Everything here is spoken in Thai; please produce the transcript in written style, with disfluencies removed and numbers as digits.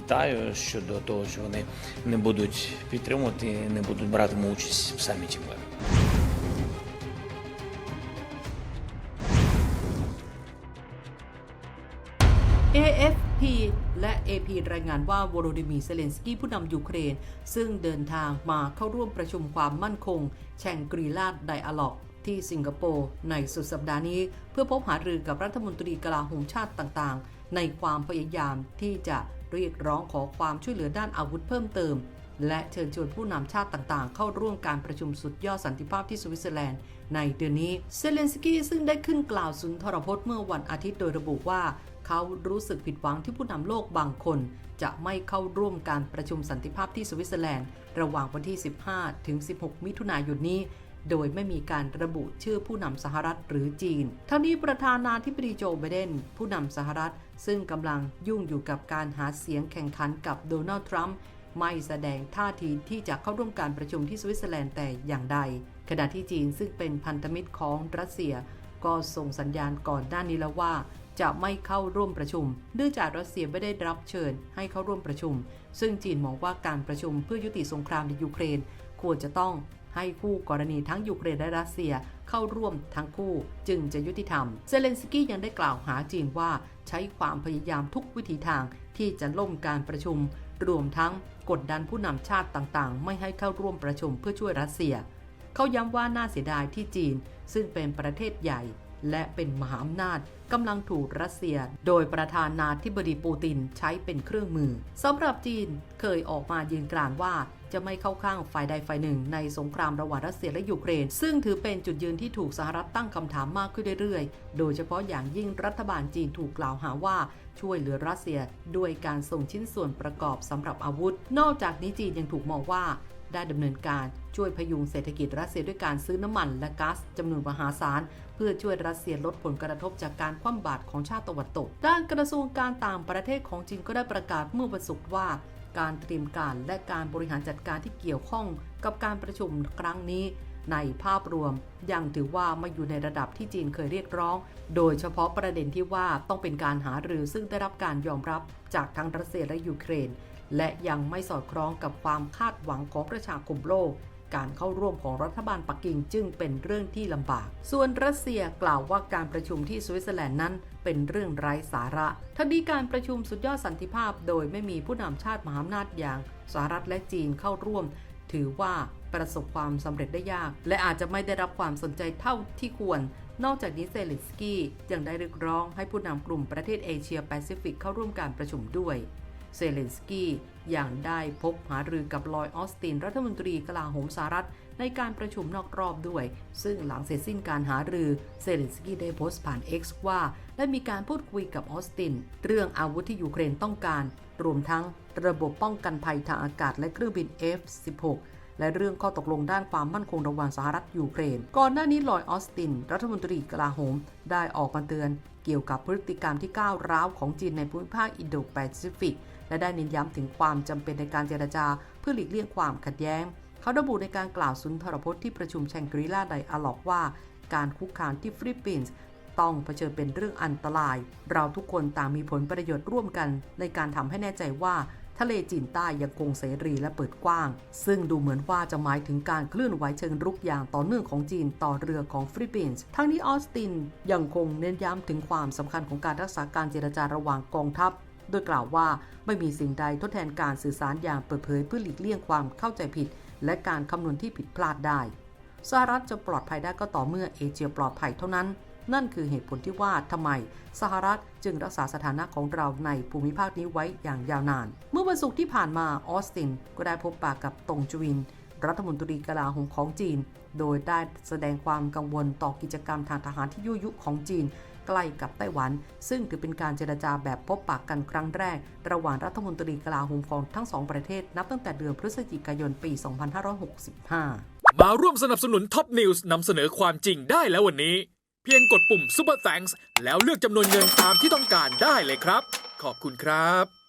Китаю щодо того, що вони не будуть підтримувати, не будуть брати участь в саміті миру. AFP และ AP รายงานว่าวโลดิมีร์ เซเลนสกี้ผู้นำยูเครนซึ่งเดินทางมาเข้าร่วมประชุมความมั่นคงแชงกรีลาไดอะล็อกที่สิงคโปร์ในสุดสัปดาห์นี้เพื่อพบหารือกับรัฐมนตรีกลาโหมชาติต่างๆในความพยายามที่จะเรียกร้องขอความช่วยเหลือด้านอาวุธเพิ่มเติมและเชิญชวนผู้นำชาติต่างๆเข้าร่วมการประชุมสุดยอดสันติภาพที่สวิตเซอร์แลนด์ในเดือนนี้เซเลนสกี้ซึ่งได้ขึ้นกล่าวสุนทรพจน์เมื่อวันอาทิตย์โดยระบุว่าเขารู้สึกผิดหวังที่ผู้นำโลกบางคนจะไม่เข้าร่วมการประชุมสันติภาพที่สวิตเซอร์แลนด์ระหว่างวันที่ 15 ถึง 16 มิถุนายนนี้โดยไม่มีการระบุชื่อผู้นำสหรัฐหรือจีนทั้งนี้ประธานาธิบดีโจไบเดนผู้นำสหรัฐซึ่งกำลังยุ่งอยู่กับการหาเสียงแข่งขันกับโดนัลด์ทรัมป์ไม่แสดงท่าทีที่จะเข้าร่วมการประชุมที่สวิตเซอร์แลนด์แต่อย่างใดขณะที่จีนซึ่งเป็นพันธมิตรของรัสเซียก็ส่งสัญญาณก่อนหน้านี้แล้วว่าจะไม่เข้าร่วมประชุมเนื่องจากรัสเซียไม่ได้รับเชิญให้เข้าร่วมประชุมซึ่งจีนมองว่าการประชุมเพื่อยุติสงครามในยูเครนควรจะต้องให้คู่กรณีทั้งยูเครนและรัสเซียเข้าร่วมทั้งคู่จึงจะยุติธรรมเซเลนสกี้ยังได้กล่าวหาจีนว่าใช้ความพยายามทุกวิถีทางที่จะล่มการประชุมรวมทั้งกดดันผู้นำชาติต่างๆไม่ให้เข้าร่วมประชุมเพื่อช่วยรัสเซียเขาย้ำว่าน่าเสียดายที่จีนซึ่งเป็นประเทศใหญ่และเป็นมหาอำนาจกำลังถูกรัสเซียโดยประธานาธิบดีปูตินใช้เป็นเครื่องมือสำหรับจีนเคยออกมายืนกรานว่าจะไม่เข้าข้างฝ่ายใดฝ่ายหนึ่งในสงครามระหว่างรัสเซียและยูเครนซึ่งถือเป็นจุดยืนที่ถูกสหรัฐตั้งคำถามมากขึ้นเรื่อยๆโดยเฉพาะอย่างยิ่งรัฐบาลจีนถูกกล่าวหาว่าช่วยเหลือรัสเซียด้วยการส่งชิ้นส่วนประกอบสำหรับอาวุธนอกจากนี้จีนยังถูกมองว่าได้ดำเนินการช่วยพยุงเศรษฐกิจรัสเซียด้วยการซื้อน้ำมันและก๊าซจำนวนมหาศาลเพื่อช่วยรัสเซียลดผลกระทบจากการคว่ำบาตรของชาติตะวันตกด้านกระทรวงการต่างประเทศของจีนก็ได้ประกาศเมื่อวันศุกร์ว่าการเตรียมการและการบริหารจัดการที่เกี่ยวข้องกับการประชุมครั้งนี้ในภาพรวมยังถือว่าไม่อยู่ในระดับที่จีนเคยเรียกร้องโดยเฉพาะประเด็นที่ว่าต้องเป็นการหารือซึ่งได้รับการยอมรับจากทั้งรัสเซียและยูเครนและยังไม่สอดคล้องกับความคาดหวังของประชาคมโลกการเข้าร่วมของรัฐบาลปักกิ่งจึงเป็นเรื่องที่ลำบากส่วนรัสเซียกล่าวว่าการประชุมที่สวิตเซอร์แลนด์นั้นเป็นเรื่องไร้สาระทั้งนี้การประชุมสุดยอดสันติภาพโดยไม่มีผู้นำชาติมหาอำนาจอย่างสหรัฐและจีนเข้าร่วมถือว่าประสบความสำเร็จได้ยากและอาจจะไม่ได้รับความสนใจเท่าที่ควรนอกจากนี้เซเลนสกี้ยังได้เรียกร้องให้ผู้นำกลุ่มประเทศเอเชียแปซิฟิกเข้าร่วมการประชุมด้วยเซเลนสกี้ยังได้พบหารือกับลอยด์ ออสตินรัฐมนตรีกลาโหมสหรัฐในการประชุมนอกรอบด้วยซึ่งหลังเสร็จสิ้นการหารือเซเลนสกี้ได้โพสต์ผ่าน X ว่าได้มีการพูดคุยกับออสตินเรื่องอาวุธที่ยูเครนต้องการรวมทั้งระบบป้องกันภัยทางอากาศและเครื่องบิน F-16 และเรื่องข้อตกลงด้านความมั่นคงระหว่างสหรัฐยูเครนก่อนหน้านี้ลอยด์ ออสตินรัฐมนตรีกลาโหมได้ออกมาเตือนเกี่ยวกับพฤติกรรมที่ก้าวร้าวของจีนในภูมิภาคอินโดแปซิฟิกและได้เน้นย้ำถึงความจำเป็นในการเจรจาเพื่อหลีกเลี่ยงความขัดแย้งเขาระบุในการกล่าวสุนทรพจน์ที่ประชุมแชงกรีลาไดอะล็อกว่าการคุกคามที่ฟิลิปปินส์ต้องเผชิญเป็นเรื่องอันตรายเราทุกคนต่างมีผลประโยชน์ร่วมกันในการทำให้แน่ใจว่าทะเลจีนใต้ยังคงเสรีและเปิดกว้างซึ่งดูเหมือนว่าจะหมายถึงการเคลื่อนไหวเชิงรุกอย่างต่อเนื่องของจีนต่อเรือของฟิลิปปินส์ทั้งนี้ออสตินยังคงเน้นย้ำถึงความสำคัญของการรักษาการเจรจาระหว่างกองทัพโดยกล่าวว่าไม่มีสิ่งใดทดแทนการสื่อสารอย่างเปิดเผยเพื่อหลีกเลี่ยงความเข้าใจผิดและการคำนวณที่ผิดพลาดได้สหรัฐจะปลอดภัยได้ก็ต่อเมื่อเอเชียปลอดภัยเท่านั้นนั่นคือเหตุผลที่ว่าทำไมสหรัฐจึงรักษาสถานะของเราในภูมิภาคนี้ไว้อย่างยาวนานเมื่อวันศุกร์ที่ผ่านมาออสตินก็ได้พบปะกับตงจวินรัฐมนตรีกลาโหมของจีนโดยได้แสดงความกังวลต่อกิจกรรมทางทหารที่ยั่วยุของจีนใกล้กับไต้หวันซึ่งถือเป็นการเจรจาแบบพบปะกันครั้งแรกระหว่างรัฐมนตรีกลาโหมของทั้งสองประเทศนับตั้งแต่เดือนพฤศจิกายนปี 2565 มาร่วมสนับสนุนท็อปนิวส์นำเสนอความจริงได้แล้ววันนี้เพียงกดปุ่ม Super Thanks แล้วเลือกจำนวนเงินตามที่ต้องการได้เลยครับขอบคุณครับ